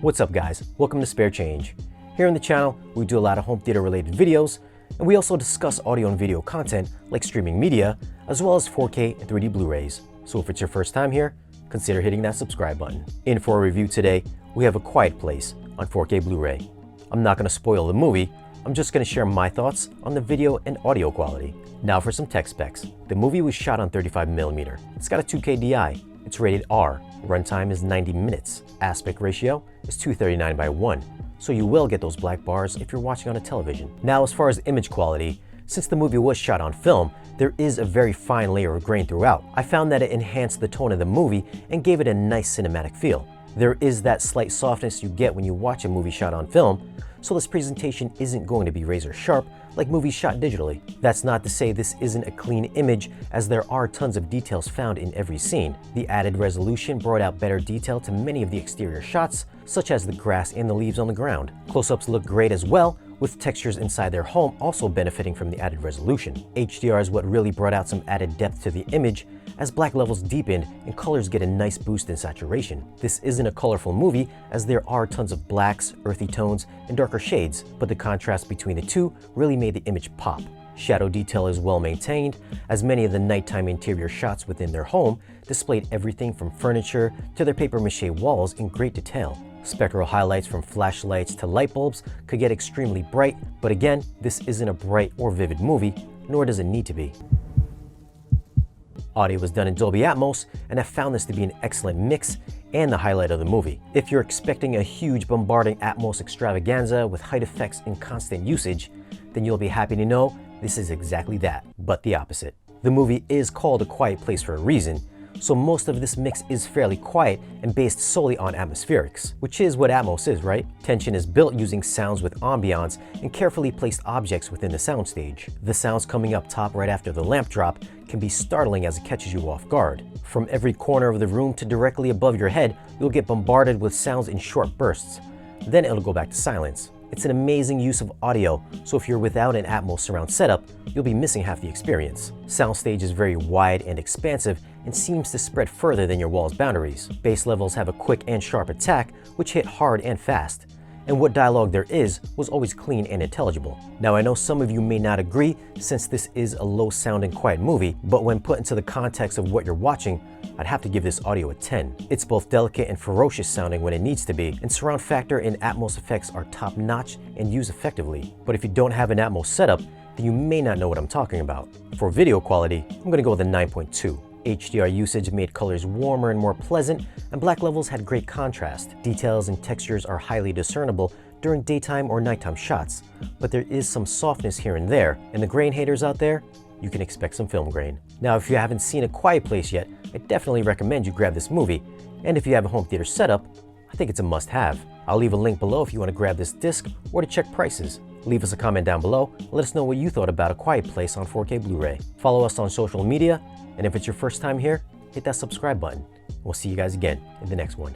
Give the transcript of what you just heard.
What's up guys, welcome to Spare Change. Here on the channel, we do a lot of home theater related videos, and we also discuss audio and video content like streaming media, as well as 4K and 3D Blu-rays. So if it's your first time here, consider hitting that subscribe button. In for a review today, we have A Quiet Place on 4K Blu-ray. I'm not going to spoil the movie, I'm just going to share my thoughts on the video and audio quality. Now for some tech specs. The movie was shot on 35mm. It's got a 2K DI. It's rated R. Runtime is 90 minutes. Aspect ratio is 239:1. So you will get those black bars if you're watching on a television. Now as far as image quality, since the movie was shot on film, there is a very fine layer of grain throughout. I found that it enhanced the tone of the movie and gave it a nice cinematic feel. There is that slight softness you get when you watch a movie shot on film, so this presentation isn't going to be razor sharp like movies shot digitally. That's not to say this isn't a clean image, as there are tons of details found in every scene. The added resolution brought out better detail to many of the exterior shots, such as the grass and the leaves on the ground. Close-ups look great as well, with textures inside their home also benefiting from the added resolution. HDR is what really brought out some added depth to the image, as black levels deepened and colors get a nice boost in saturation. This isn't a colorful movie, as there are tons of blacks, earthy tones, and darker shades, but the contrast between the two really made the image pop. Shadow detail is well maintained, as many of the nighttime interior shots within their home displayed everything from furniture to their papier-mâché walls in great detail. Spectral highlights from flashlights to light bulbs could get extremely bright, but again, this isn't a bright or vivid movie, nor does it need to be. Audio was done in Dolby Atmos, and I found this to be an excellent mix and the highlight of the movie. If you're expecting a huge bombarding Atmos extravaganza with height effects and constant usage, then you'll be happy to know this is exactly that, but the opposite. The movie is called A Quiet Place for a reason, so most of this mix is fairly quiet and based solely on atmospherics, which is what Atmos is, right? Tension is built using sounds with ambiance and carefully placed objects within the soundstage. The sounds coming up top right after the lamp drop can be startling as it catches you off guard. From every corner of the room to directly above your head, you'll get bombarded with sounds in short bursts. Then it'll go back to silence. It's an amazing use of audio, so if you're without an Atmos surround setup, you'll be missing half the experience. Soundstage is very wide and expansive and seems to spread further than your wall's boundaries. Bass levels have a quick and sharp attack, which hit hard and fast. And what dialogue there is was always clean and intelligible. Now I know some of you may not agree, since this is a low sounding quiet movie, but when put into the context of what you're watching, I'd have to give this audio a 10. It's both delicate and ferocious sounding when it needs to be, and surround factor and Atmos effects are top notch and used effectively. But if you don't have an Atmos setup, then you may not know what I'm talking about. For video quality, I'm gonna go with a 9.2. HDR usage made colors warmer and more pleasant, and black levels had great contrast. Details and textures are highly discernible during daytime or nighttime shots, but there is some softness here and there, and the grain haters out there, you can expect some film grain. Now, if you haven't seen A Quiet Place yet, I definitely recommend you grab this movie, and if you have a home theater setup, I think it's a must-have. I'll leave a link below if you want to grab this disc or to check prices. Leave us a comment down below, and let us know what you thought about A Quiet Place on 4K Blu-ray. Follow us on social media, and if it's your first time here, hit that subscribe button. We'll see you guys again in the next one.